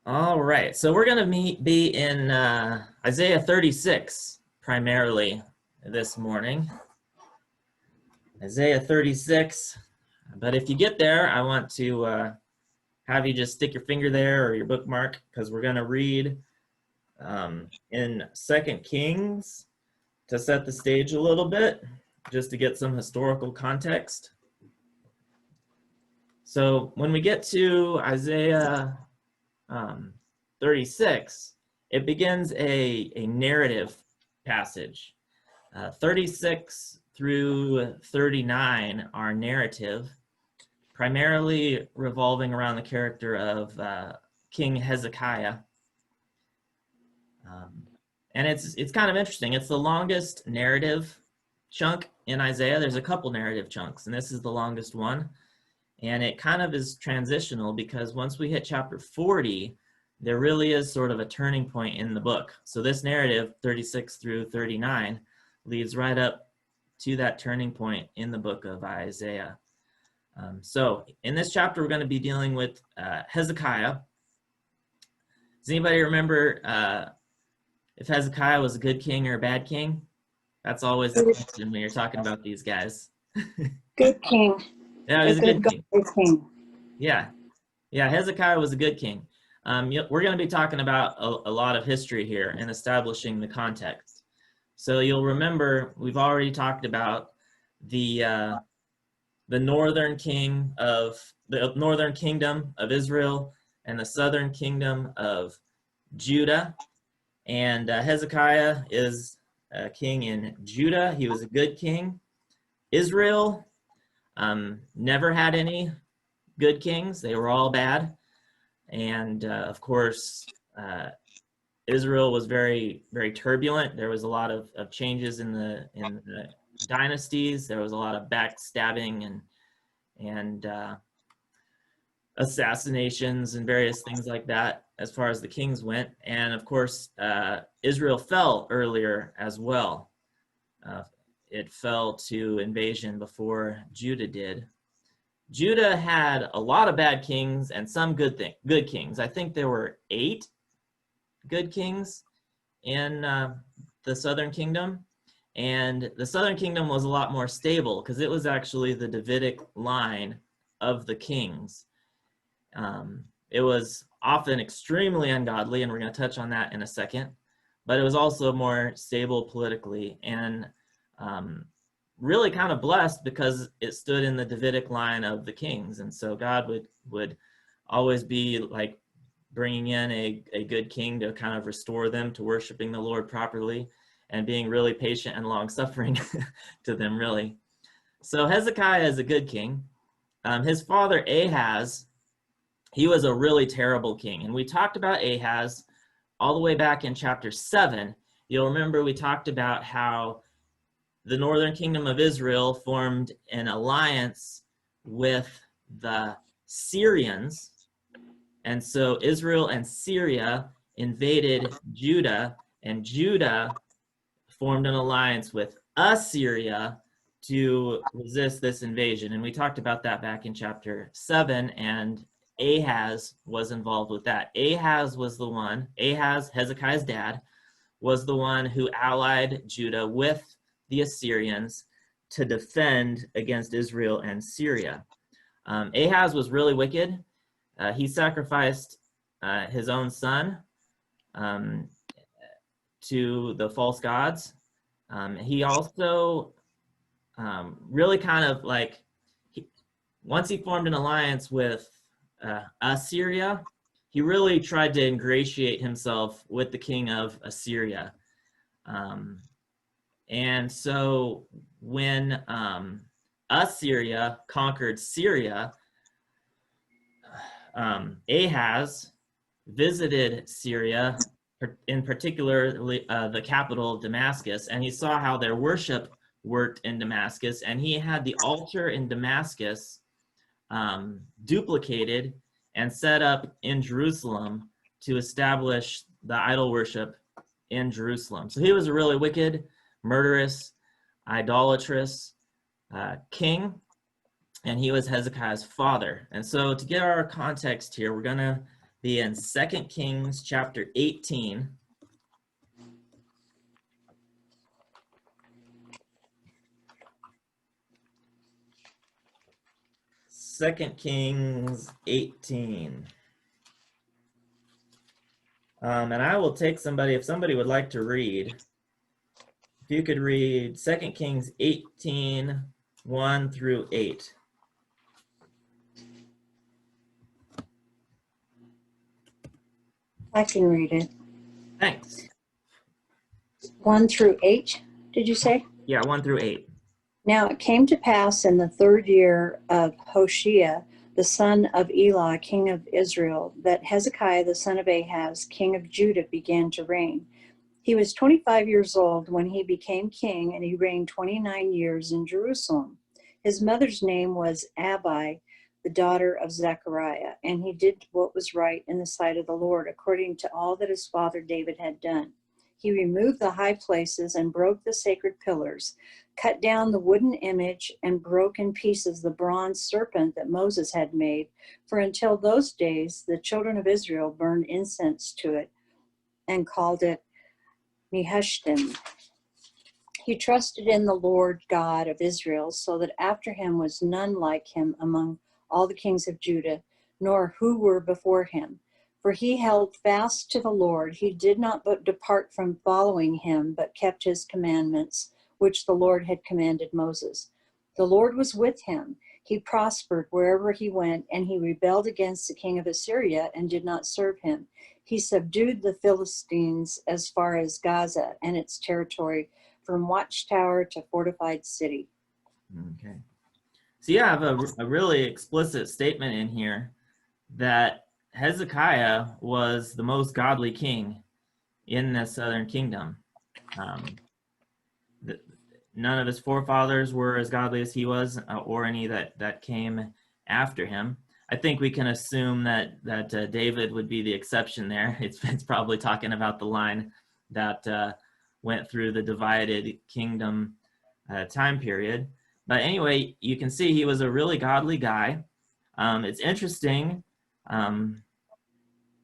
All right, so we're going to be in Isaiah 36 primarily this morning. Isaiah 36. But if you get there, I want to have you just stick your finger there or your bookmark because we're going to read in Second Kings to set the stage a little bit, just to get some historical context. So when we get to Isaiah 36, it begins a narrative passage. 36 through 39 are narrative, primarily revolving around the character of King Hezekiah. And it's kind of interesting. It's the longest narrative chunk in Isaiah. There's a couple narrative chunks, and this is the longest one. And it kind of is transitional because once we hit chapter 40, there really is sort of a turning point in the book. So this narrative, 36 through 39, leads right up to that turning point in the book of Isaiah. So in this chapter, we're going to be dealing with Hezekiah. Does anybody remember if Hezekiah was a good king or a bad king? That's always the question when you're talking about these guys. Good king. Yeah, he was a good king. King. Yeah, Hezekiah was a good king. We're going to be talking about a lot of history here and establishing the context. So you'll remember we've already talked about the northern kingdom of Israel and the southern kingdom of Judah. And Hezekiah is a king in Judah. He was a good king. Israel never had any good kings. They were all bad. And of course, Israel was very, very turbulent. There was a lot of changes in the dynasties. There was a lot of backstabbing and assassinations and various things like that as far as the kings went. And of course, Israel fell earlier as well. It fell to invasion before Judah did. Judah had a lot of bad kings and some good kings. I think there were 8 good kings in the southern kingdom. And the southern kingdom was a lot more stable because it was actually the Davidic line of the kings. It was often extremely ungodly, and we're going to touch on that in a second. But it was also more stable politically and really kind of blessed because it stood in the Davidic line of the kings. And so God would always be like bringing in a good king to kind of restore them to worshiping the Lord properly and being really patient and long-suffering to them, really. So Hezekiah is a good king. His father Ahaz, he was a really terrible king. And we talked about Ahaz all the way back in chapter 7. You'll remember we talked about how the northern kingdom of Israel formed an alliance with the Syrians. And so Israel and Syria invaded Judah, and Judah formed an alliance with Assyria to resist this invasion. And we talked about that back in chapter 7, and Ahaz was involved with that. Ahaz, Hezekiah's dad, was the one who allied Judah with the Assyrians to defend against Israel and Syria. Ahaz was really wicked. He sacrificed his own son to the false gods. He also really kind of like, once he formed an alliance with Assyria, he really tried to ingratiate himself with the king of Assyria. And so when Assyria conquered Syria, Ahaz visited Syria, in particular the capital of Damascus, and he saw how their worship worked in Damascus, and he had the altar in Damascus duplicated and set up in Jerusalem to establish the idol worship in Jerusalem. So he was a really wicked, murderous, idolatrous king, and he was Hezekiah's father. And so to get our context here, we're going to be in 2 Kings chapter 18. Second Kings 18. And I will take somebody, if somebody would like to read, if you could read 2 Kings 18, 1 through 8. I can read it. Thanks. 1 through 8, did you say? Yeah, 1 through 8. Now it came to pass in the 3rd year of Hoshea, the son of Elah, king of Israel, that Hezekiah, the son of Ahaz, king of Judah, began to reign. He was 25 years old when he became king, and he reigned 29 years in Jerusalem. His mother's name was Abi, the daughter of Zechariah, and he did what was right in the sight of the Lord, according to all that his father David had done. He removed the high places and broke the sacred pillars, cut down the wooden image, and broke in pieces the bronze serpent that Moses had made, for until those days the children of Israel burned incense to it and called it Nehushtan. He trusted in the Lord God of Israel, so that after him was none like him among all the kings of Judah, nor who were before him. For he held fast to the Lord. He did not but depart from following him, but kept his commandments, which the Lord had commanded Moses. The Lord was with him. He prospered wherever he went, and he rebelled against the king of Assyria and did not serve him. He subdued the Philistines as far as Gaza and its territory, from watchtower to fortified city. Okay. So you have a really explicit statement in here that Hezekiah was the most godly king in the southern kingdom. None of his forefathers were as godly as he was, or any that came after him. I think we can assume that David would be the exception there. It's probably talking about the line that went through the divided kingdom time period. But anyway, you can see he was a really godly guy. It's interesting.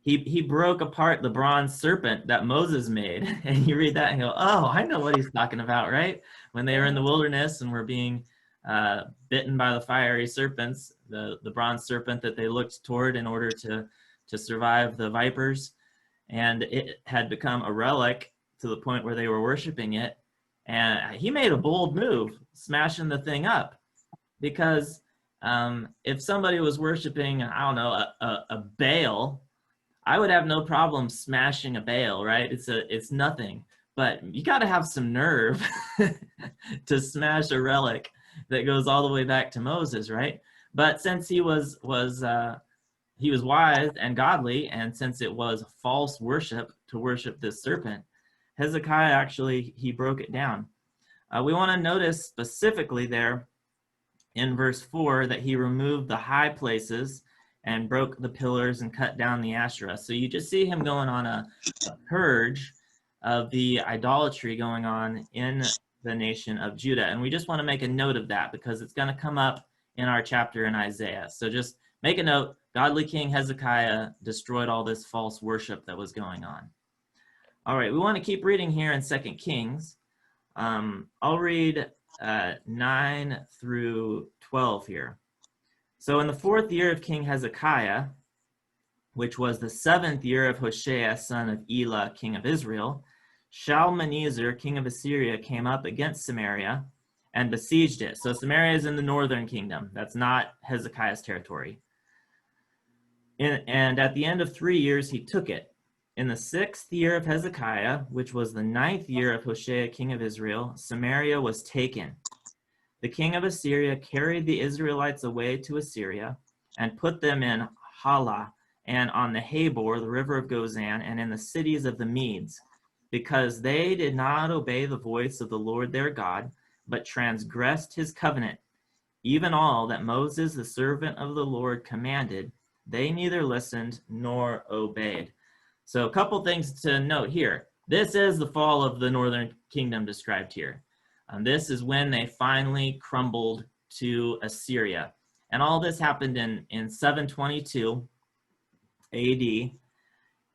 He broke apart the bronze serpent that Moses made. And you read that and go, oh, I know what he's talking about, right? When they were in the wilderness and were being bitten by the fiery serpents, the bronze serpent that they looked toward in order to survive the vipers. And it had become a relic to the point where they were worshiping it. And he made a bold move, smashing the thing up. Because if somebody was worshiping, I don't know, a Baal, I would have no problem smashing a Baal, right? It's nothing. But you got to have some nerve to smash a relic that goes all the way back to Moses, right? But since he was wise and godly, and since it was false worship to worship this serpent, Hezekiah actually, he broke it down. We want to notice specifically there in verse 4 that he removed the high places and broke the pillars and cut down the Asherah. So you just see him going on a purge of the idolatry going on in the nation of Judah. And we just want to make a note of that because it's going to come up in our chapter in Isaiah. So just make a note, godly King Hezekiah destroyed all this false worship that was going on. All right, we want to keep reading here in 2 Kings. I'll read 9 through 12 here. So in the 4th year of King Hezekiah, which was the 7th year of Hoshea, son of Elah, king of Israel, Shalmaneser, king of Assyria, came up against Samaria and besieged it. So Samaria is in the northern kingdom. That's not Hezekiah's territory. And at the end of 3 years, he took it. In the 6th year of Hezekiah, which was the 9th year of Hoshea, king of Israel, Samaria was taken. The king of Assyria carried the Israelites away to Assyria and put them in Halah and on the Habor, the river of Gozan, and in the cities of the Medes, because they did not obey the voice of the Lord their God, but transgressed his covenant, even all that Moses, the servant of the Lord, commanded. They neither listened nor obeyed. So a couple things to note here. This is the fall of the northern kingdom described here. This is when they finally crumbled to Assyria. And all this happened in 722. AD.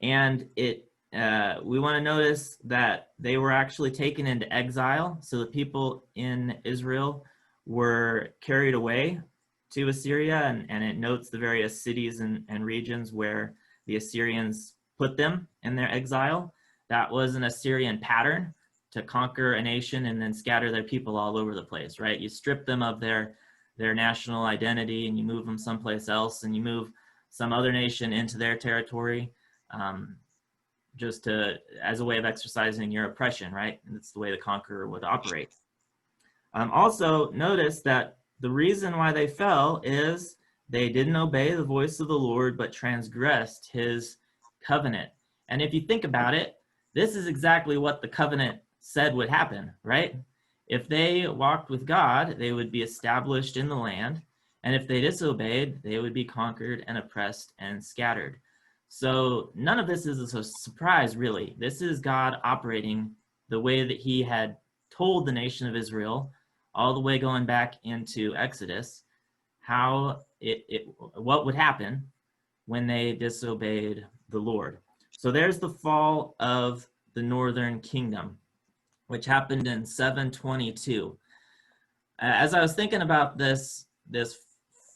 And we want to notice that they were actually taken into exile. So the people in Israel were carried away to Assyria, and it notes the various cities and regions where the Assyrians put them in their exile. That was an Assyrian pattern to conquer a nation and then scatter their people all over the place, right? You strip them of their national identity and you move them someplace else, and you move some other nation into their territory, just as a way of exercising your oppression, right? And it's the way the conqueror would operate. Also, notice that the reason why they fell is they didn't obey the voice of the Lord, but transgressed his covenant. And if you think about it, this is exactly what the covenant said would happen, right? If they walked with God, they would be established in the land. And if they disobeyed, they would be conquered and oppressed and scattered. So none of this is a surprise, really. This is God operating the way that he had told the nation of Israel, all the way going back into Exodus, how what would happen when they disobeyed the Lord. So there's the fall of the northern kingdom, which happened in 722. As I was thinking about this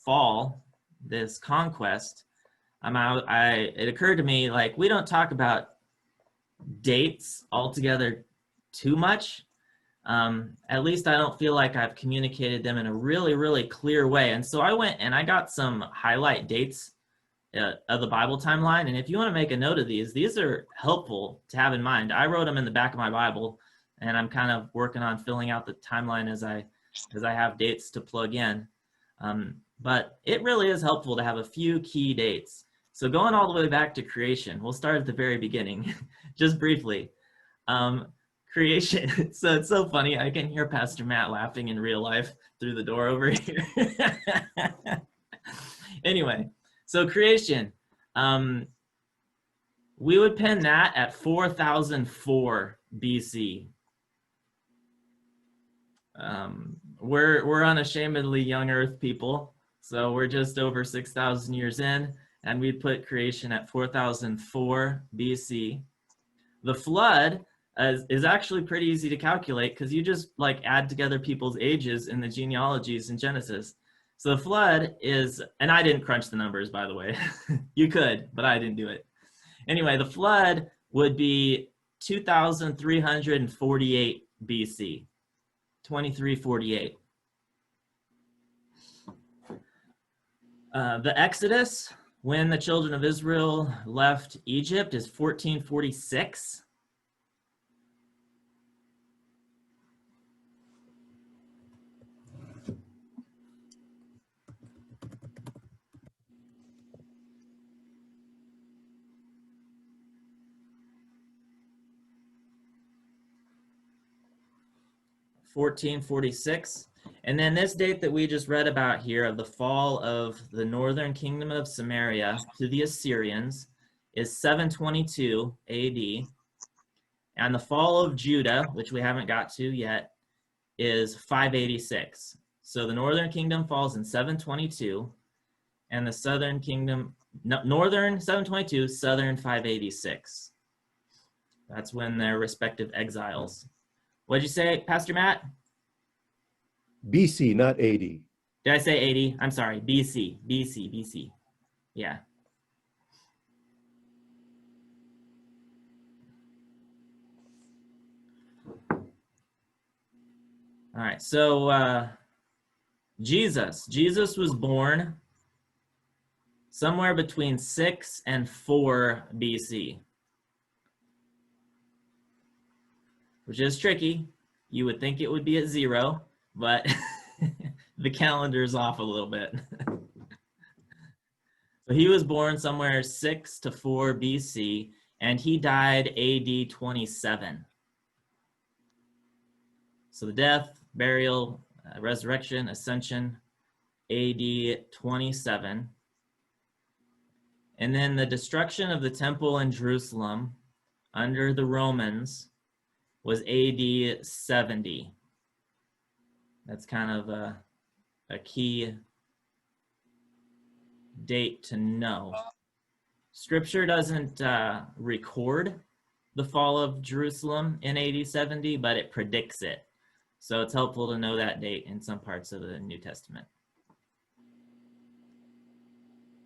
fall, this conquest, it occurred to me, like, we don't talk about dates altogether too much. At least I don't feel like I've communicated them in a really, really clear way. And so I went and I got some highlight dates of the Bible timeline. And if you want to make a note of these are helpful to have in mind. I wrote them in the back of my Bible, and I'm kind of working on filling out the timeline as I have dates to plug in. But it really is helpful to have a few key dates. So going all the way back to creation, we'll start at the very beginning, just briefly. Creation. So it's so funny. I can hear Pastor Matt laughing in real life through the door over here. Anyway, so creation. We would pin that at 4004 BC. We're unashamedly young Earth people, so we're just over 6,000 years in, and we put creation at 4004 BC. The flood is actually pretty easy to calculate, because you just like add together people's ages in the genealogies in Genesis. So the flood is, and I didn't crunch the numbers, by the way. You could, but I didn't do it. Anyway, the flood would be 2348 BC, 2348. The Exodus, when the children of Israel left Egypt, is 1446. And then this date that we just read about here of the fall of the northern kingdom of Samaria to the Assyrians is 722 AD. And the fall of Judah, which we haven't got to yet, is 586. So the northern kingdom falls in 722, and the southern kingdom, northern 722, southern 586. That's when their respective exiles. What'd you say, Pastor Matt? BC, not 80. Did I say 80? I'm sorry, BC. Yeah. All right, so Jesus was born somewhere between 6 and 4 BC, which is tricky. You would think it would be at 0, but the calendar is off a little bit. So he was born somewhere 6 to 4 BC, and he died AD 27. So the death, burial, resurrection, ascension, AD 27. And then the destruction of the temple in Jerusalem under the Romans was AD 70. That's kind of a key date to know. Scripture doesn't record the fall of Jerusalem in AD 70, but it predicts it. So it's helpful to know that date in some parts of the New Testament.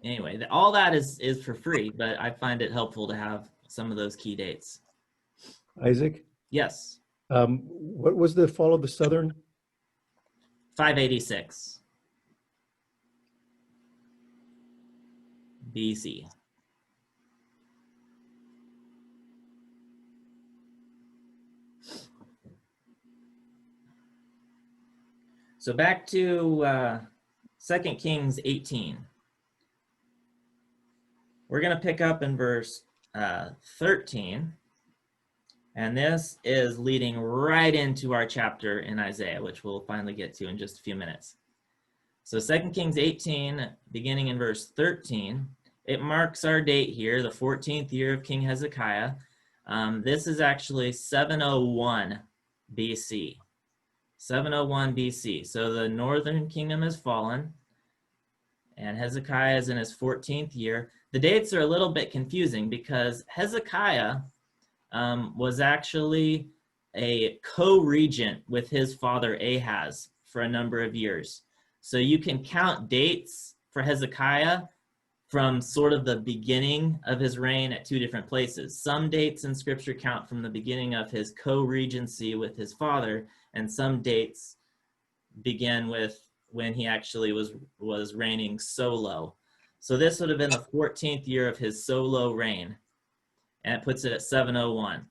Anyway, all that is for free, but I find it helpful to have some of those key dates. Isaac, Yes, what was the fall of the southern? 586 BC. So back to 2 Kings 18. We're going to pick up in verse 13. And this is leading right into our chapter in Isaiah, which we'll finally get to in just a few minutes. So 2 Kings 18, beginning in verse 13, it marks our date here, the 14th year of King Hezekiah. This is actually 701 BC. 701 BC. So the northern kingdom has fallen, and Hezekiah is in his 14th year. The dates are a little bit confusing because Hezekiah was actually a co-regent with his father Ahaz for a number of years. So you can count dates for Hezekiah from sort of the beginning of his reign at two different places. Some dates in scripture count from the beginning of his co-regency with his father, and some dates begin with when he actually was reigning solo. So this would have been the 14th year of his solo reign, and it puts it at 701.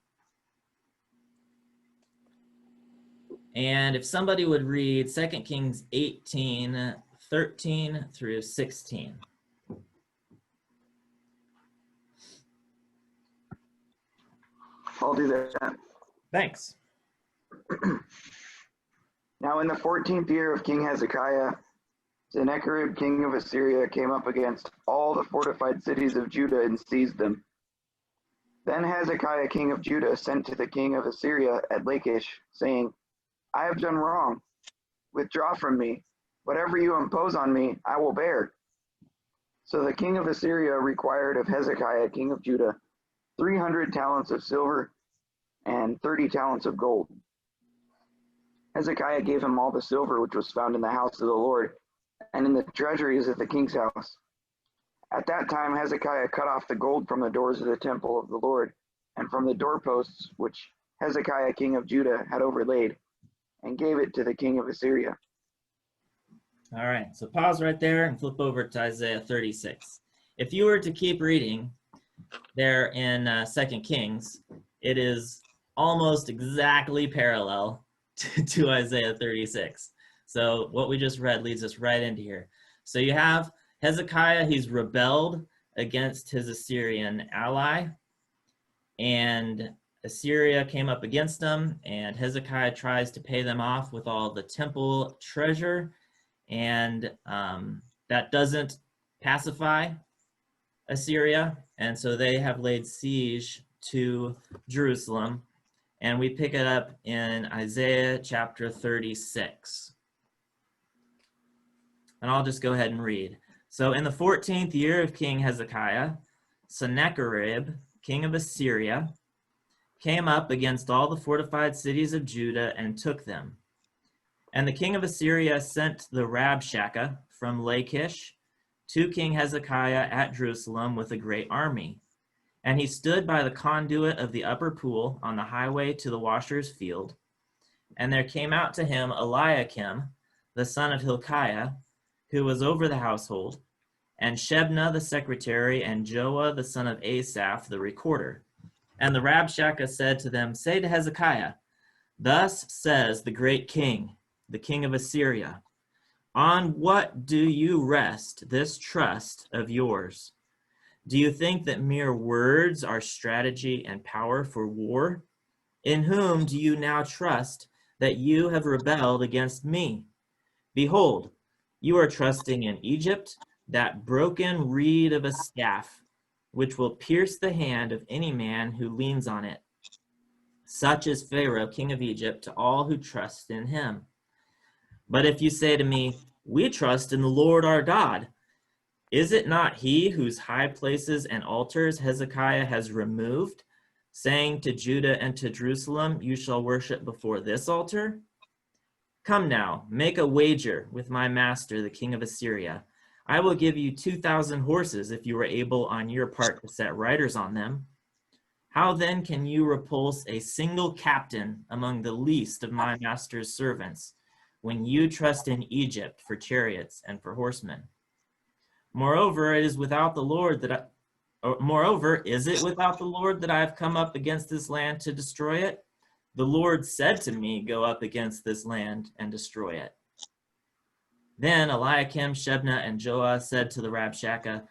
And if somebody would read 2 Kings 18, 13 through 16. I'll do that. Thanks. Now in the 14th year of King Hezekiah, Sennacherib, king of Assyria, came up against all the fortified cities of Judah and seized them. Then Hezekiah, king of Judah, sent to the king of Assyria at Lachish, saying, I have done wrong. Withdraw from me. Whatever you impose on me, I will bear. So the king of Assyria required of Hezekiah, king of Judah, 300 talents of silver and 30 talents of gold. Hezekiah gave him all the silver which was found in the house of the Lord and in the treasuries of the king's house. At that time Hezekiah cut off the gold from the doors of the temple of the Lord and from the doorposts which Hezekiah king of Judah had overlaid, and gave it to the king of Assyria. All right, so pause right there and flip over to Isaiah 36. If you were to keep reading there in 2 Kings, it is almost exactly parallel to Isaiah 36. So what we just read leads us right into here. So you have Hezekiah, he's rebelled against his Assyrian ally, and Assyria came up against him, and Hezekiah tries to pay them off with all the temple treasure, and that doesn't pacify Assyria, and so they have laid siege to Jerusalem. And we pick it up in Isaiah chapter 36. And I'll just go ahead and read. So in the 14th year of King Hezekiah, Sennacherib, king of Assyria, came up against all the fortified cities of Judah and took them. And the king of Assyria sent the Rabshakeh from Lachish to King Hezekiah at Jerusalem with a great army. And he stood by the conduit of the upper pool on the highway to the washer's field. And there came out to him Eliakim, the son of Hilkiah, who was over the household, and Shebna the secretary, and Joah the son of Asaph the recorder. And the Rabshakeh said to them, Say to Hezekiah, Thus says the great king, the king of Assyria, On what do you rest this trust of yours? Do you think that mere words are strategy and power for war? In whom do you now trust that you have rebelled against me? Behold, you are trusting in Egypt, that broken reed of a staff, which will pierce the hand of any man who leans on it. Such is Pharaoh, king of Egypt, to all who trust in him. But if you say to me, We trust in the Lord our God, Is it not he whose high places and altars Hezekiah has removed, saying to Judah and to Jerusalem, you shall worship before this altar? Come now, make a wager with my master, the king of Assyria. I will give you 2,000 horses if you are able on your part to set riders on them. How then can you repulse a single captain among the least of my master's servants, when you trust in Egypt for chariots and for horsemen? Moreover, is it without the Lord that I have come up against this land to destroy it? The Lord said to me, go up against this land and destroy it. Then Eliakim, Shebna, and Joah said to the Rabshakeh,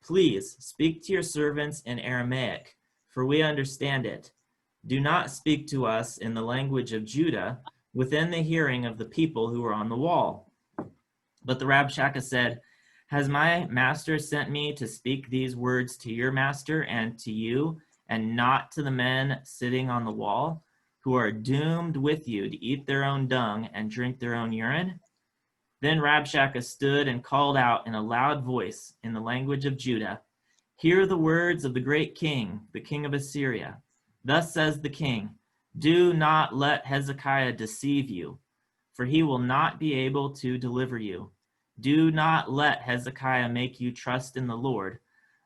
please speak to your servants in Aramaic, for we understand it. Do not speak to us in the language of Judah, within the hearing of the people who are on the wall. But the Rabshakeh said, has my master sent me to speak these words to your master and to you, and not to the men sitting on the wall, who are doomed with you to eat their own dung and drink their own urine? Then Rabshakeh stood and called out in a loud voice in the language of Judah, hear the words of the great king, the king of Assyria. Thus says the king, do not let Hezekiah deceive you, for he will not be able to deliver you. Do not let Hezekiah make you trust in the Lord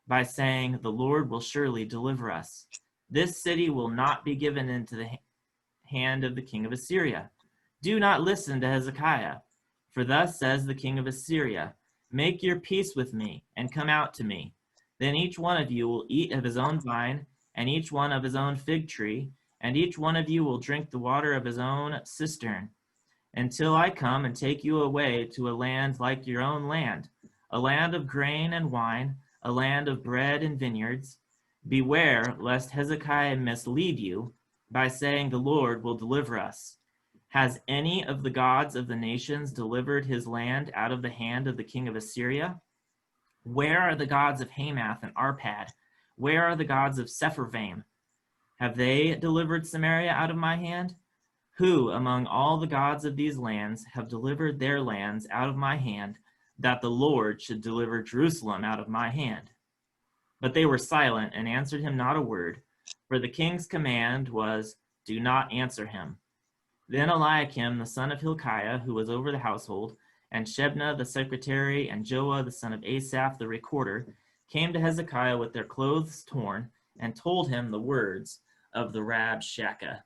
by saying, the Lord will surely deliver us. This city will not be given into the hand of the king of Assyria. Do not listen to Hezekiah, for thus says the king of Assyria, make your peace with me and come out to me. Then each one of you will eat of his own vine, and each one of his own fig tree, and each one of you will drink the water of his own cistern, until I come and take you away to a land like your own land, a land of grain and wine, a land of bread and vineyards. Beware lest Hezekiah mislead you by saying the Lord will deliver us. Has any of the gods of the nations delivered his land out of the hand of the king of Assyria? Where are the gods of Hamath and Arpad? Where are the gods of Sepharvaim? Have they delivered Samaria out of my hand? Who among all the gods of these lands have delivered their lands out of my hand, that the Lord should deliver Jerusalem out of my hand? But they were silent and answered him not a word, for the king's command was, do not answer him. Then Eliakim, the son of Hilkiah, who was over the household, and Shebna the secretary, and Joah the son of Asaph the recorder, came to Hezekiah with their clothes torn, and told him the words of the Rabshakeh.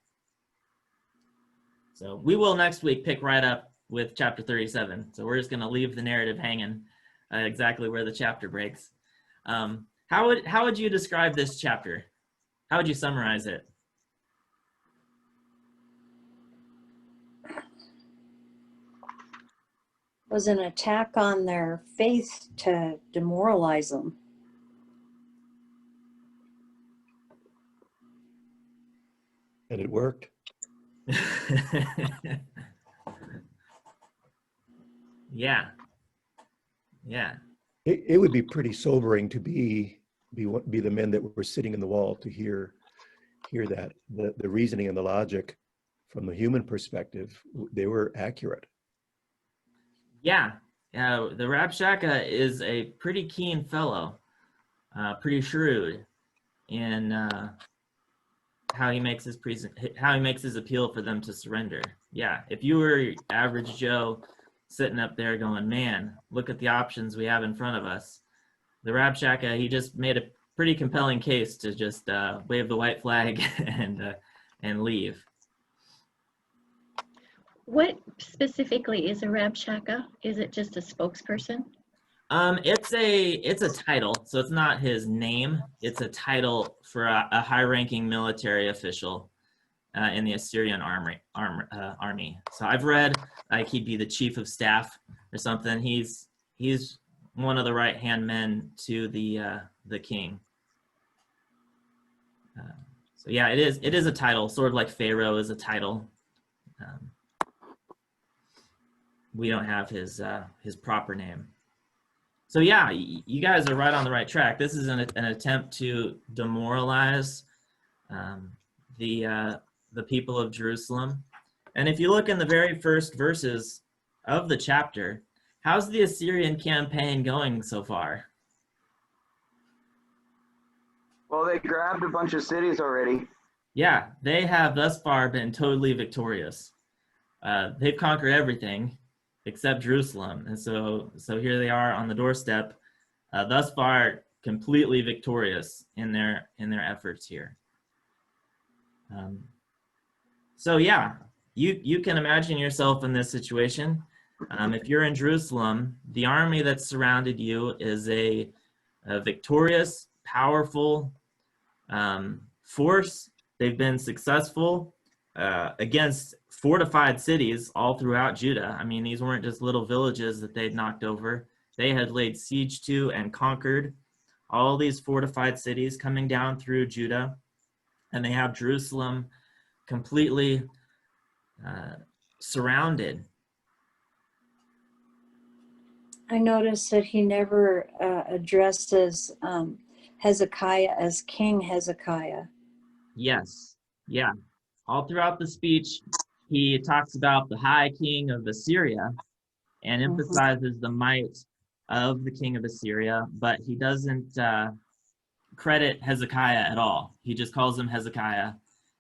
So we will next week pick right up with chapter 37. So we're just going to leave the narrative hanging exactly where the chapter breaks. How would you describe this chapter? How would you summarize it? Was an attack on their faith to demoralize them. And it worked. Yeah. It would be pretty sobering to be the men that were sitting in the wall to hear that the reasoning and the logic from the human perspective, they were accurate. Yeah. The Rabshakeh is a pretty keen fellow, pretty shrewd in how he makes his appeal for them to surrender. Yeah, if you were average Joe sitting up there going, man, look at the options we have in front of us, the Rabshakeh, he just made a pretty compelling case to just wave the white flag and leave. What specifically is a Rabshakeh? Is it just a spokesperson? It's a title, so it's not his name. It's a title for a high-ranking military official in the Assyrian army. So I've read like he'd be the chief of staff or something. He's one of the right-hand men to the king. So yeah, it is a title, sort of like Pharaoh is a title. We don't have his proper name. So yeah, you guys are right on the right track. This is an attempt to demoralize the people of Jerusalem. And if you look in the very first verses of the chapter, how's the Assyrian campaign going so far? Well, they grabbed a bunch of cities already. Yeah, they have thus far been totally victorious. They've conquered everything except Jerusalem, and so here they are on the doorstep, thus far completely victorious in their efforts here. So yeah, you can imagine yourself in this situation. If you're in Jerusalem, the army that surrounded you is a victorious, powerful force. They've been successful against fortified cities all throughout Judah. I mean, these weren't just little villages that they'd knocked over. They had laid siege to and conquered all these fortified cities coming down through Judah. And they have Jerusalem completely surrounded. I noticed that he never addresses Hezekiah as King Hezekiah. Yes, yeah. All throughout the speech, he talks about the high king of Assyria and emphasizes the might of the king of Assyria, but he doesn't credit Hezekiah at all. He just calls him Hezekiah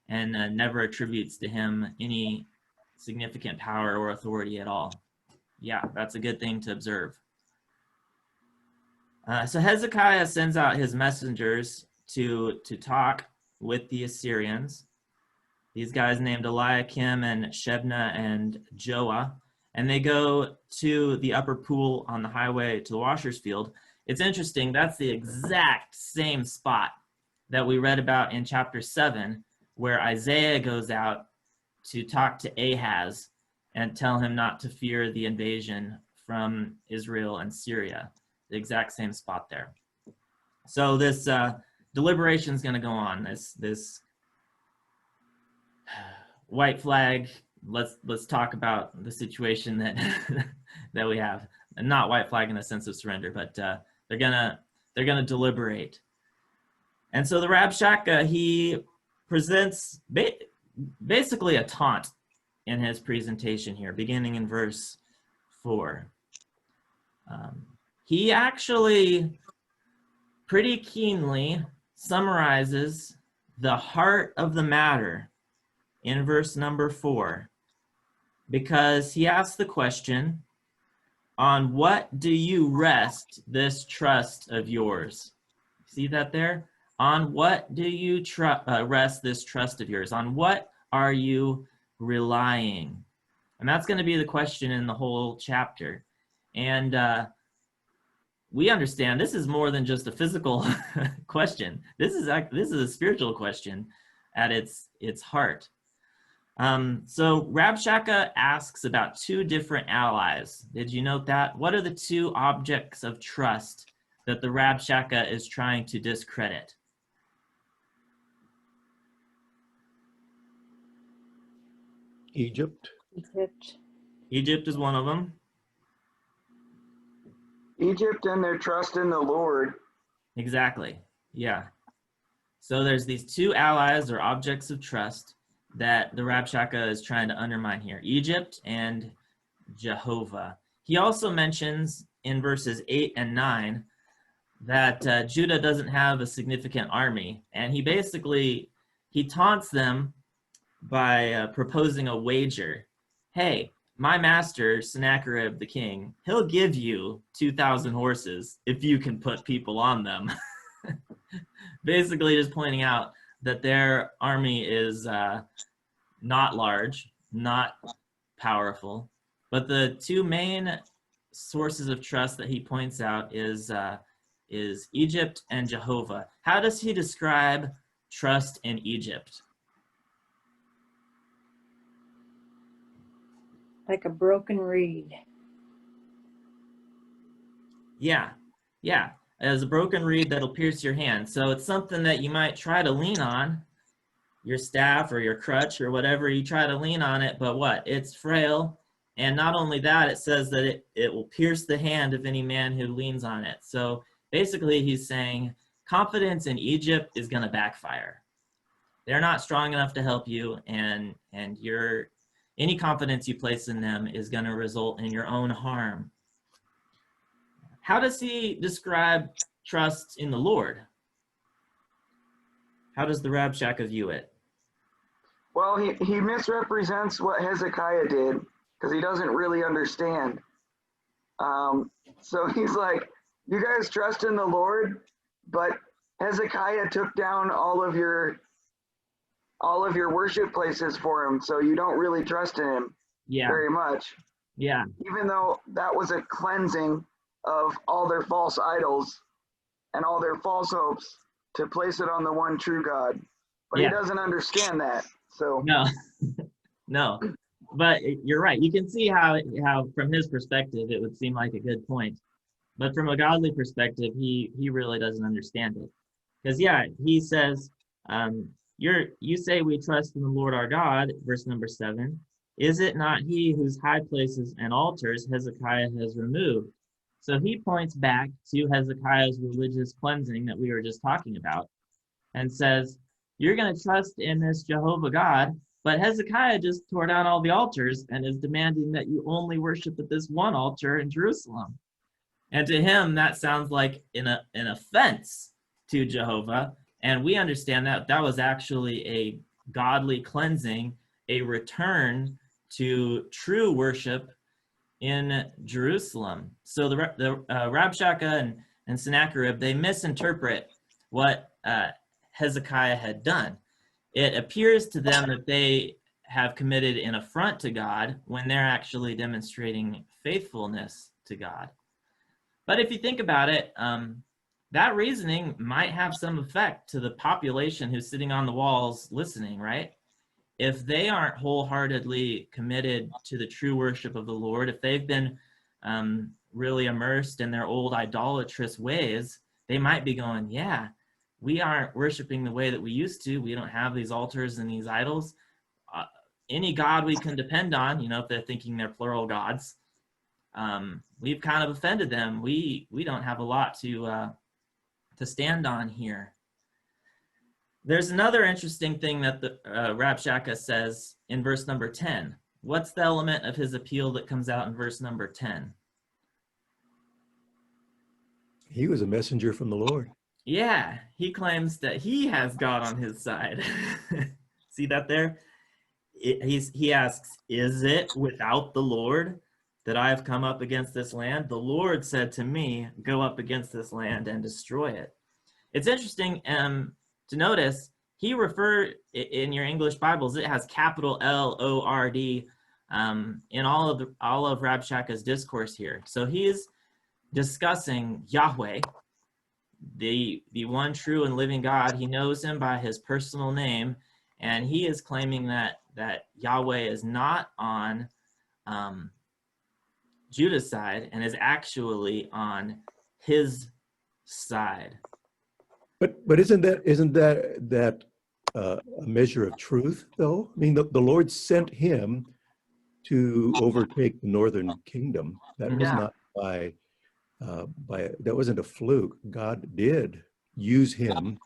and never attributes to him any significant power or authority at all. Yeah, that's a good thing to observe. So Hezekiah sends out his messengers to talk with the Assyrians. These guys named Eliakim and Shebna and Joah, and they go to the upper pool on the highway to the washer's field. It's interesting, that's the exact same spot that we read about in chapter 7, where Isaiah goes out to talk to Ahaz and tell him not to fear the invasion from Israel and Syria. The exact same spot there. So this deliberation is going to go on. This white flag. Let's talk about the situation that that we have. And not white flag in the sense of surrender, but they're gonna deliberate. And so the Rabshakeh, he presents basically a taunt in his presentation here, beginning in verse 4. He actually pretty keenly summarizes the heart of the matter in verse number 4, because he asks the question, on what do you rest this trust of yours? See that there? On what do you rest this trust of yours? On what are you relying? And that's going to be the question in the whole chapter. And we understand this is more than just a physical question. This is a spiritual question at its heart. So Rabshakeh asks about two different allies. Did you note that? What are the two objects of trust that the Rabshakeh is trying to discredit? Egypt. Egypt is one of them. Egypt and their trust in the Lord. Exactly. Yeah. So there's these two allies or objects of trust that the Rabshakeh is trying to undermine here, Egypt and Jehovah. He also mentions in verses 8 and 9 that Judah doesn't have a significant army, and he taunts them by proposing a wager. Hey, my master, Sennacherib the king, he'll give you 2,000 horses if you can put people on them. Basically just pointing out that their army is not large, not powerful, but the two main sources of trust that he points out is Egypt and Jehovah. How does he describe trust in Egypt? Like a broken reed. Yeah, as a broken reed that'll pierce your hand. So it's something that you might try to lean on, your staff or your crutch or whatever, you try to lean on it, but what? It's frail. And not only that, it says that it will pierce the hand of any man who leans on it. So basically he's saying confidence in Egypt is going to backfire. They're not strong enough to help you, and any confidence you place in them is going to result in your own harm. How does he describe trust in the Lord? How does the Rabshakeh view it? Well, he misrepresents what Hezekiah did because he doesn't really understand. So he's like, you guys trust in the Lord, but Hezekiah took down all of your worship places for him, so you don't really trust in him Yeah, very much, yeah, even though that was a cleansing of all their false idols and all their false hopes to place it on the one true God. But yeah. he doesn't understand that. So No, no. But you're right. You can see how from his perspective it would seem like a good point, but from a godly perspective, he really doesn't understand it. Because yeah, he says, you say we trust in the Lord our God, verse number 7. Is it not he whose high places and altars Hezekiah has removed? So he points back to Hezekiah's religious cleansing that we were just talking about, and says, you're going to trust in this Jehovah God, but Hezekiah just tore down all the altars and is demanding that you only worship at this one altar in Jerusalem. And to him, that sounds like an offense to Jehovah. And we understand that that was actually a godly cleansing, a return to true worship in Jerusalem. So the Rabshakeh and Sennacherib, they misinterpret what Hezekiah had done. It appears to them that they have committed an affront to God when they're actually demonstrating faithfulness to God. But if you think about it, that reasoning might have some effect to the population who's sitting on the walls listening, right? If they aren't wholeheartedly committed to the true worship of the Lord, if they've been really immersed in their old idolatrous ways, they might be going, yeah, we aren't worshiping the way that we used to. We don't have these altars and these idols. Any God we can depend on, if they're thinking they're plural gods, we've kind of offended them. We don't have a lot to stand on here. There's another interesting thing that the Rabshakeh says in verse number 10. What's the element of his appeal that comes out in verse number 10? He was a messenger from the Lord. Yeah, he claims that he has God on his side. See that there? He asks, is it without the Lord that I have come up against this land? The Lord said to me, go up against this land and destroy it. It's interesting to notice he referred, in your English Bibles, it has capital L-O-R-D in all of Rabshakeh's discourse here. So he's discussing Yahweh, the one true and living God. He knows him by his personal name, and he is claiming that Yahweh is not on Judah's side and is actually on his side. But isn't that a measure of truth, though? I mean, the Lord sent him to overtake the northern kingdom. That was not by that wasn't a fluke. God did use him.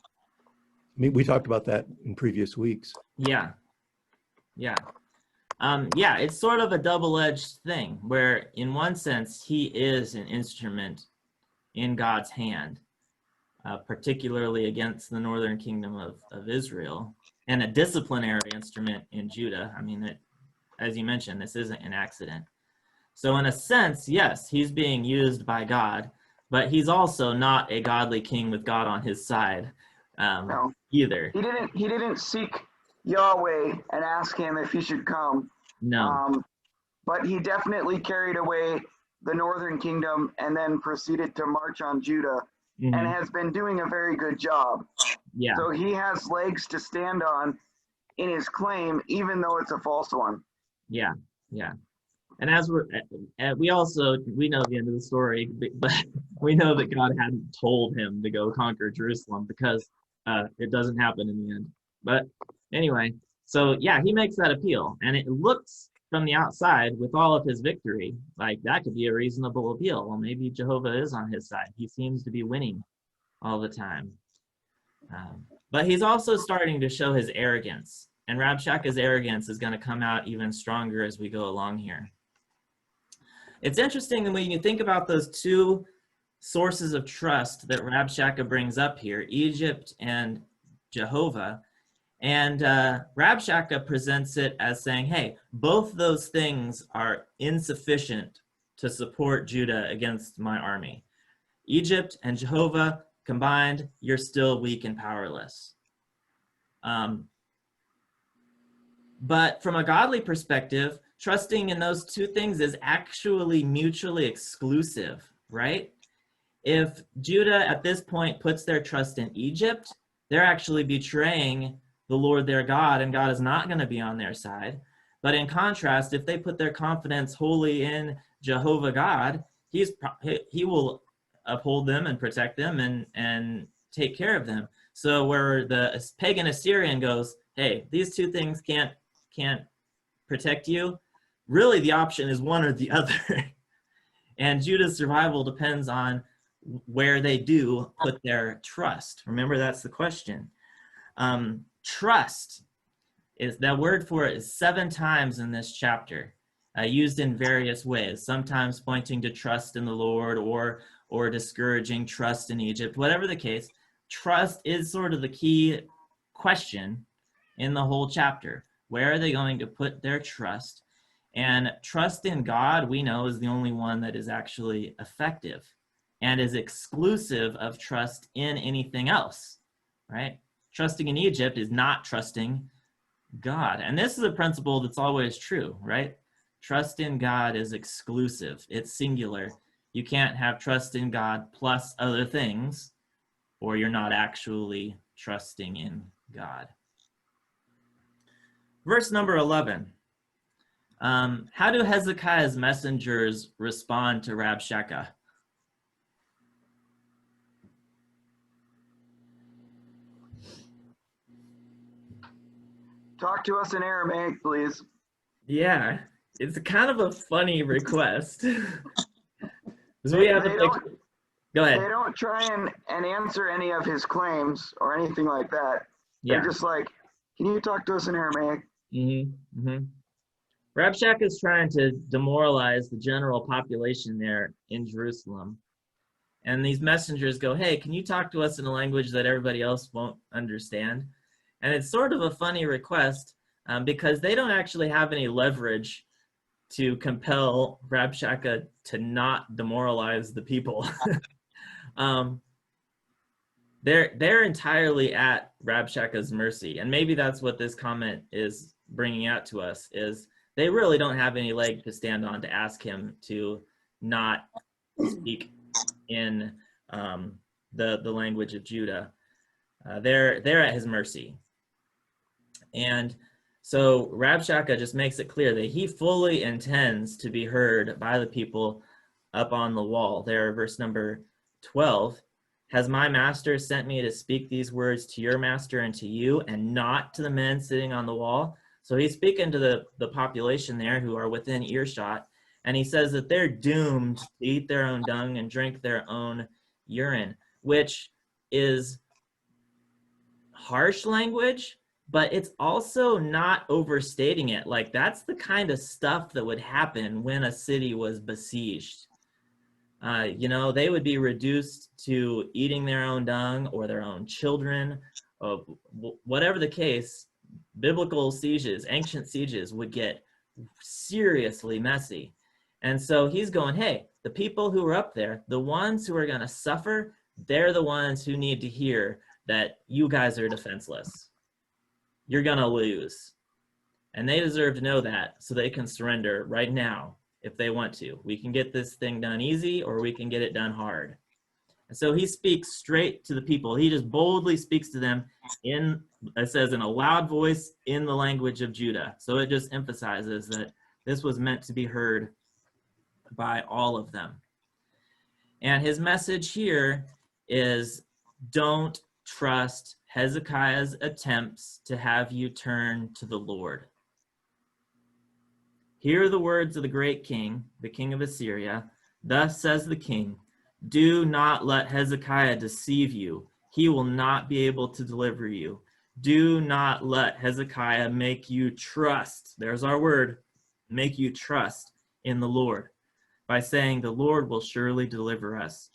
I mean, we talked about that in previous weeks. Yeah. It's sort of a double-edged thing where, in one sense, he is an instrument in God's hand, particularly against the northern kingdom of Israel, and a disciplinary instrument in Judah. I mean, as you mentioned, this isn't an accident. So in a sense, yes, he's being used by God, but he's also not a godly king with God on his side no, either. he didn't seek Yahweh and ask him if he should come. No. But he definitely carried away the northern kingdom and then proceeded to march on Judah, and has been doing a very good job. Yeah. So he has legs to stand on in his claim, even though it's a false one. Yeah. And as we know the end of the story, but we know that God hadn't told him to go conquer Jerusalem, because it doesn't happen in the end. But anyway, so yeah, he makes that appeal, and it looks from the outside, with all of his victory, like that could be a reasonable appeal. Well, maybe Jehovah is on his side. He seems to be winning all the time. But he's also starting to show his arrogance, and Rabshakeh's arrogance is going to come out even stronger as we go along here. It's interesting when you think about those two sources of trust that Rabshakeh brings up here, Egypt and Jehovah. And Rabshakeh presents it as saying, hey, both those things are insufficient to support Judah against my army. Egypt and Jehovah combined, you're still weak and powerless. But from a godly perspective, trusting in those two things is actually mutually exclusive, right? If Judah at this point puts their trust in Egypt, they're actually betraying the Lord their God, and God is not going to be on their side. But in contrast, if they put their confidence wholly in Jehovah God, he will uphold them and protect them and take care of them. So where the pagan Assyrian goes, hey, these two things can't protect you, really the option is one or the other. And Judah's survival depends on where they do put their trust. Remember, that's the question. Trust is, that word for it is 7 times in this chapter, used in various ways, sometimes pointing to trust in the Lord or discouraging trust in Egypt. Whatever the case, trust is sort of the key question in the whole chapter. Where are they going to put their trust? And trust in God, we know, is the only one that is actually effective and is exclusive of trust in anything else, right? Trusting in Egypt is not trusting God. And this is a principle that's always true, right? Trust in God is exclusive. It's singular. You can't have trust in God plus other things, or you're not actually trusting in God. Verse number 11. How do Hezekiah's messengers respond to Rabshakeh? Talk to us in Aramaic, please. Yeah, it's kind of a funny request. We have Go ahead. They don't try and answer any of his claims or anything like that. Yeah. They're just like, can you talk to us in Aramaic? Rabshakeh is trying to demoralize the general population there in Jerusalem. And these messengers go, hey, can you talk to us in a language that everybody else won't understand? And it's sort of a funny request because they don't actually have any leverage to compel Rabshakeh to not demoralize the people. They're entirely at Rabshakeh's mercy. And maybe that's what this comment is bringing out to us, is they really don't have any leg to stand on to ask him to not speak in the language of Judah. They're at his mercy. And so Rabshakeh just makes it clear that he fully intends to be heard by the people up on the wall. There, verse number 12, has my master sent me to speak these words to your master and to you, and not to the men sitting on the wall? So he's speaking to the population there who are within earshot, and he says that they're doomed to eat their own dung and drink their own urine, which is harsh language, but it's also not overstating it. Like, that's the kind of stuff that would happen when a city was besieged. They would be reduced to eating their own dung or their own children, whatever the case. Biblical sieges, ancient sieges, would get seriously messy. And so he's going, hey, the people who are up there, the ones who are going to suffer, they're the ones who need to hear that you guys are defenseless. You're going to lose. And they deserve to know that so they can surrender right now if they want to. We can get this thing done easy, or we can get it done hard. And so he speaks straight to the people. He just boldly speaks to them in a loud voice in the language of Judah. So it just emphasizes that this was meant to be heard by all of them. And his message here is, don't trust Hezekiah's attempts to have you turn to the Lord. Hear the words of the great king, the king of Assyria. Thus says the king, do not let Hezekiah deceive you. He will not be able to deliver you. Do not let Hezekiah make you trust. There's our word, make you trust in the Lord, by saying the Lord will surely deliver us.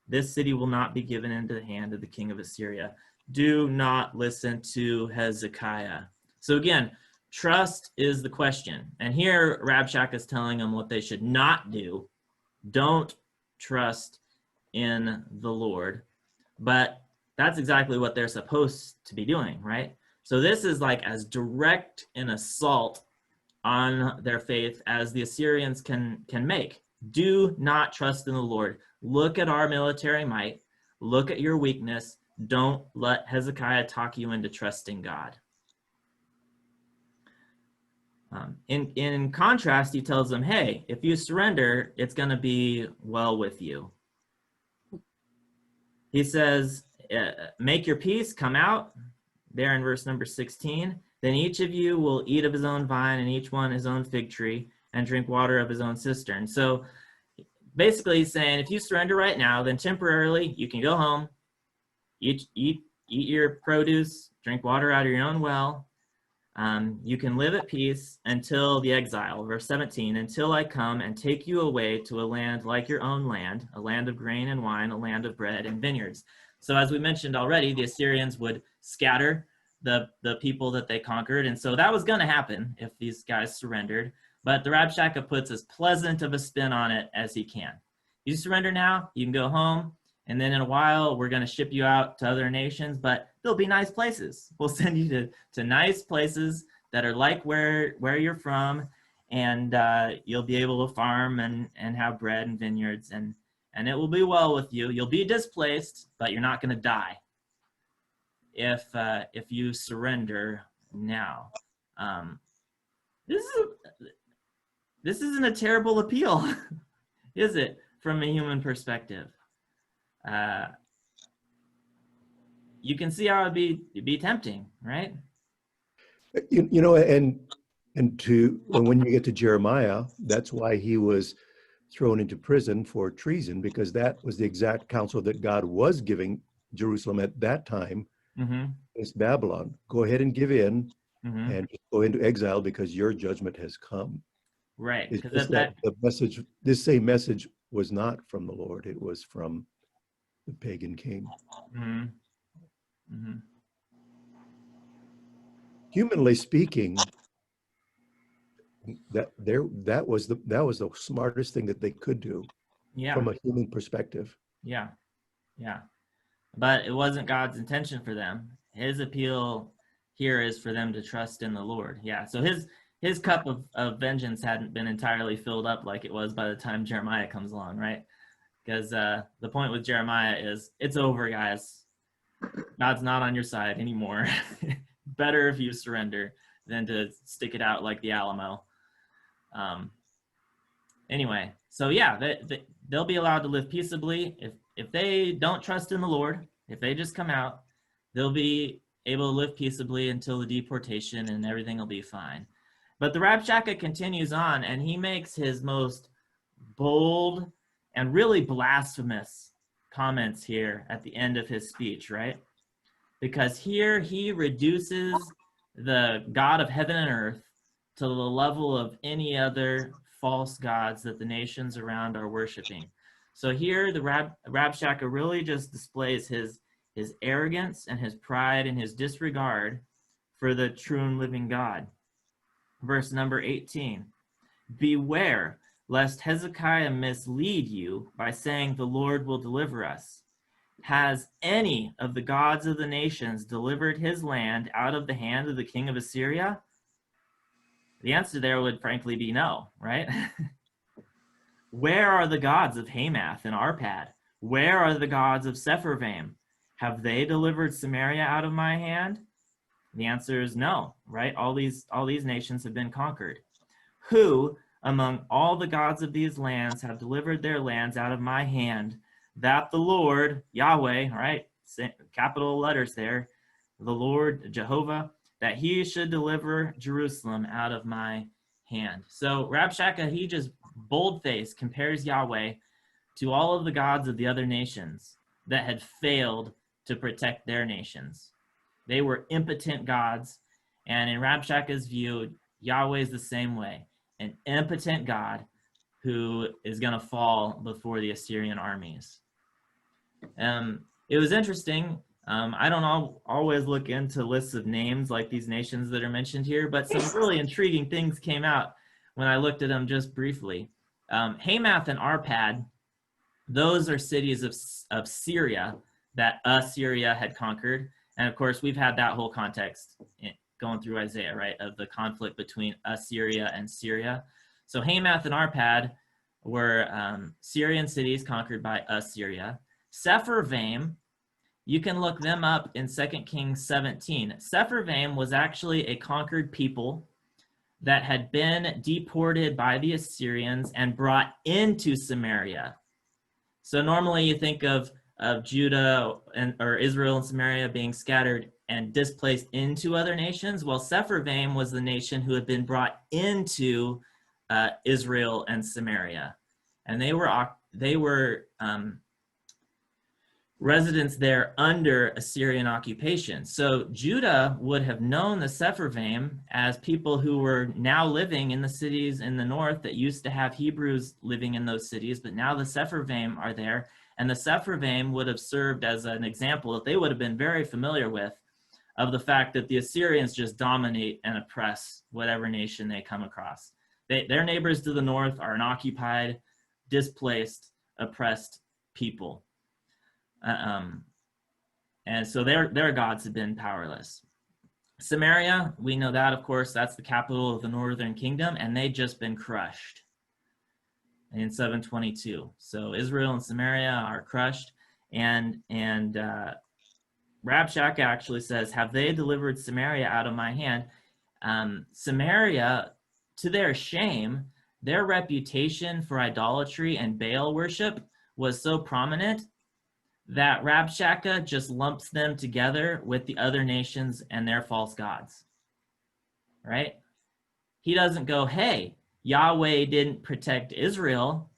This city will not be given into the hand of the king of Assyria. Do not listen to Hezekiah. So again, trust is the question. And here Rabshakeh is telling them what they should not do. Don't trust in the Lord. But that's exactly what they're supposed to be doing, right? So this is like as direct an assault on their faith as the Assyrians can make. Do not trust in the Lord. Look at our military might. Look at your weakness. Don't let Hezekiah talk you into trusting God. In contrast, he tells them, hey, if you surrender, it's going to be well with you. He says, make your peace, come out, there in verse number 16. Then each of you will eat of his own vine, and each one his own fig tree, and drink water of his own cistern. So basically he's saying, if you surrender right now, then temporarily you can go home, eat your produce, drink water out of your own well. You can live at peace until the exile, verse 17, until I come and take you away to a land like your own land, a land of grain and wine, a land of bread and vineyards. So as we mentioned already, the Assyrians would scatter the people that they conquered. And so that was going to happen if these guys surrendered. But the Rabshakeh puts as pleasant of a spin on it as he can. You surrender now, you can go home. And then in a while, we're going to ship you out to other nations, but they'll be nice places. We'll send you to nice places that are like where you're from, and you'll be able to farm and have bread and vineyards, and it will be well with you. You'll be displaced, but you're not going to die if you surrender now. This isn't a terrible appeal, is it, from a human perspective? You can see how it'd be tempting, right? You know, and when you get to Jeremiah, that's why he was thrown into prison for treason, because that was the exact counsel that God was giving Jerusalem at that time. Mm-hmm. It's Babylon. Go ahead and give in, Mm-hmm. and go into exile because your judgment has come. Right. It's Because just that the message, this same message, was not from the Lord. It was from the pagan king. Mm-hmm. Mm-hmm. Humanly speaking, that was the smartest thing that they could do, Yeah. from a human perspective. Yeah. Yeah. But it wasn't God's intention for them. His appeal here is for them to trust in the Lord. Yeah. So his cup of vengeance hadn't been entirely filled up like it was by the time Jeremiah comes along, right? Because the point with Jeremiah is, it's over, guys. God's not on your side anymore. Better if you surrender than to stick it out like the Alamo. Anyway, so yeah, they'll be allowed to live peaceably. If they don't trust in the Lord, if they just come out, they'll be able to live peaceably until the deportation, and everything will be fine. But the Rabshakeh continues on, and he makes his most bold and really blasphemous comments here at the end of his speech, right? Because here he reduces the God of heaven and earth to the level of any other false gods that the nations around are worshiping. So here the Rabshakeh really just displays his arrogance and his pride and his disregard for the true and living God. Verse number 18, beware lest Hezekiah mislead you by saying the Lord will deliver us. Has any of the gods of the nations delivered his land out of the hand of the king of Assyria? The answer there would frankly be no, right? Where are the gods of Hamath and Arpad? Where are the gods of Sepharvaim? Have they delivered Samaria out of my hand? The answer is no, right? All these nations have been conquered. Who among all the gods of these lands have delivered their lands out of my hand, that the Lord, Yahweh, right? Capital letters there, the Lord, Jehovah, that he should deliver Jerusalem out of my hand. So Rabshakeh, he just bold-faced compares Yahweh to all of the gods of the other nations that had failed to protect their nations. They were impotent gods, and in Rabshakeh's view, Yahweh is the same way, an impotent God who is going to fall before the Assyrian armies. It was interesting. I don't always look into lists of names like these nations that are mentioned here, but some really intriguing things came out when I looked at them just briefly. Hamath and Arpad, those are cities of Syria that Assyria had conquered. And of course, we've had that whole context going through Isaiah, right, of the conflict between Assyria and Syria. So Hamath and Arpad were Syrian cities conquered by Assyria. Sepharvaim, you can look them up in 2 Kings 17. Sepharvaim was actually a conquered people that had been deported by the Assyrians and brought into Samaria. So normally you think of Judah or Israel and Samaria being scattered and displaced into other nations. Well, Sepharvaim was the nation who had been brought into Israel and Samaria, and they were residents there under Assyrian occupation. So Judah would have known the Sepharvaim as people who were now living in the cities in the north that used to have Hebrews living in those cities, but now the Sepharvaim are there, and the Sepharvaim would have served as an example that they would have been very familiar with of the fact that the Assyrians just dominate and oppress whatever nation they come across. Their neighbors to the north are an occupied, displaced, oppressed people. And so their gods have been powerless. Samaria, we know that, of course, that's the capital of the northern kingdom, and they'd just been crushed in 722. So Israel and Samaria are crushed, and Rabshakeh actually says, have they delivered Samaria out of my hand? Samaria, to their shame, their reputation for idolatry and Baal worship was so prominent that Rabshakeh just lumps them together with the other nations and their false gods, right? He doesn't go, hey, Yahweh didn't protect Israel.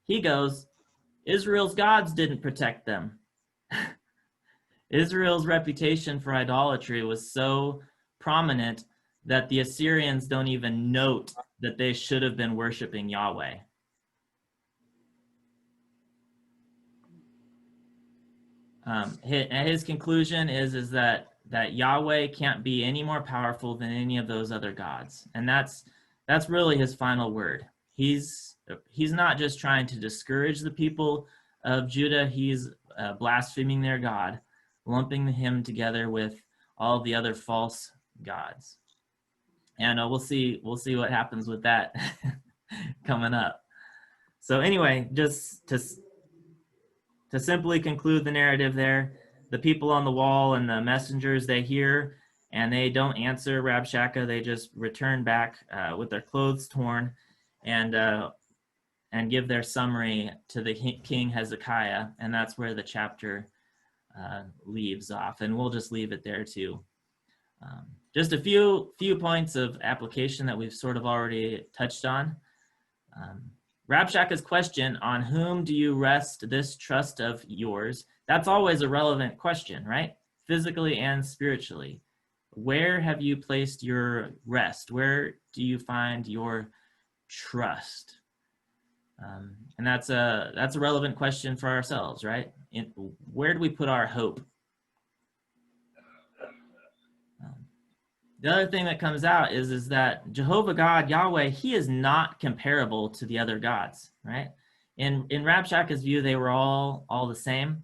He goes, Israel's gods didn't protect them. Israel's reputation for idolatry was so prominent that the Assyrians don't even note that they should have been worshiping Yahweh. His conclusion is that Yahweh can't be any more powerful than any of those other gods, and that's really his final word. He's not just trying to discourage the people of Judah. He's blaspheming their God, lumping him together with all the other false gods, and we'll see what happens with that coming up. So anyway, just to simply conclude the narrative there, the people on the wall and the messengers, they hear and they don't answer Rabshakeh. They just return back with their clothes torn and give their summary to the King Hezekiah. And that's where the chapter leaves off. And we'll just leave it there too. Just a few points of application that we've sort of already touched on. Rabshakeh's question, on whom do you rest this trust of yours? That's always a relevant question, right? Physically and spiritually. Where have you placed your rest? Where do you find your trust? And that's a relevant question for ourselves, right? Where do we put our hope? The other thing that comes out is that Jehovah God, Yahweh, he is not comparable to the other gods, right? In Rabshakeh's view, they were all the same.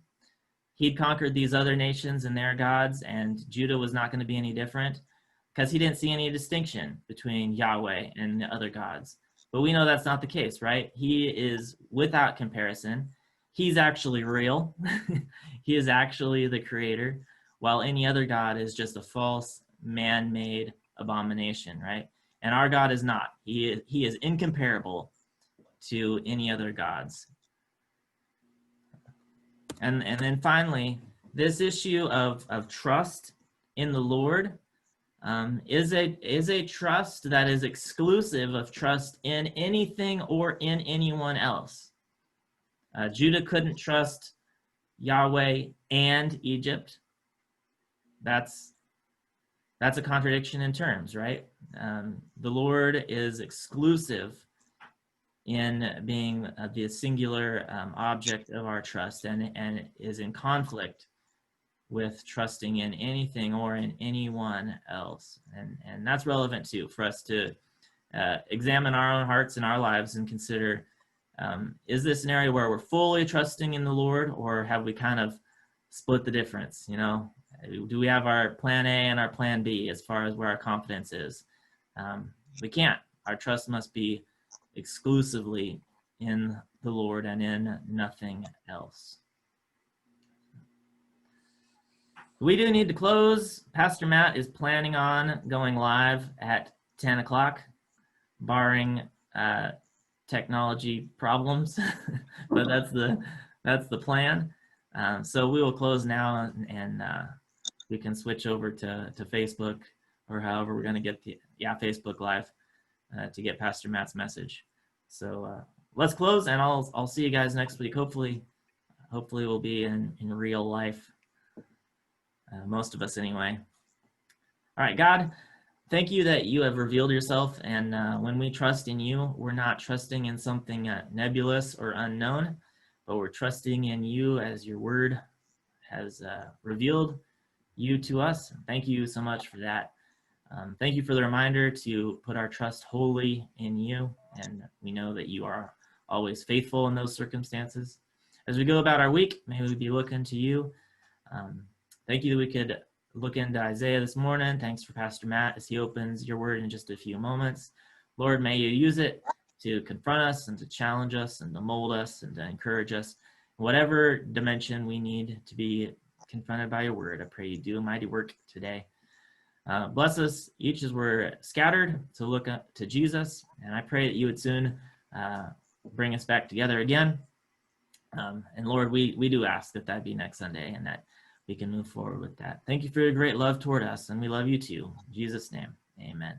He'd conquered these other nations and their gods, and Judah was not going to be any different because he didn't see any distinction between Yahweh and the other gods. But we know that's not the case, right? He is without comparison. He's actually real. He is actually the creator, while any other god is just a false, man-made abomination, right? And our God is not. He is incomparable to any other gods. And then finally, this issue of trust in the Lord is a trust that is exclusive of trust in anything or in anyone else. Judah couldn't trust Yahweh and Egypt. That's a contradiction in terms, right? The Lord is exclusive in being the singular object of our trust and is in conflict with trusting in anything or in anyone else. And that's relevant too, for us to examine our own hearts and our lives and consider, is this an area where we're fully trusting in the Lord, or have we kind of split the difference? You know, do we have our plan A and our plan B as far as where our confidence is? We can't. Our trust must be exclusively in the Lord and in nothing else. We do need to close. Pastor Matt is planning on going live at 10 o'clock, barring technology problems, but that's the plan. So we will close now, and we can switch over to Facebook, or however we're going to get the Facebook Live to get Pastor Matt's message. So let's close, and I'll see you guys next week. Hopefully we'll be in real life. Most of us anyway. All right, God, thank you that you have revealed yourself, and when we trust in you, we're not trusting in something nebulous or unknown, but we're trusting in you as your word has revealed you to us. Thank you so much for that. Thank you for the reminder to put our trust wholly in you, and we know that you are always faithful in those circumstances. As we go about our week, may we be looking to you. Thank you that we could look into Isaiah this morning. Thanks for Pastor Matt as he opens your word in just a few moments. Lord, may you use it to confront us and to challenge us and to mold us and to encourage us. Whatever dimension we need to be confronted by your word, I pray you do a mighty work today. Bless us each as we're scattered to look up to Jesus, and I pray that you would soon bring us back together again. And Lord, we do ask that be next Sunday, and that we can move forward with that. Thank you for your great love toward us, and we love you too. In Jesus' name, amen.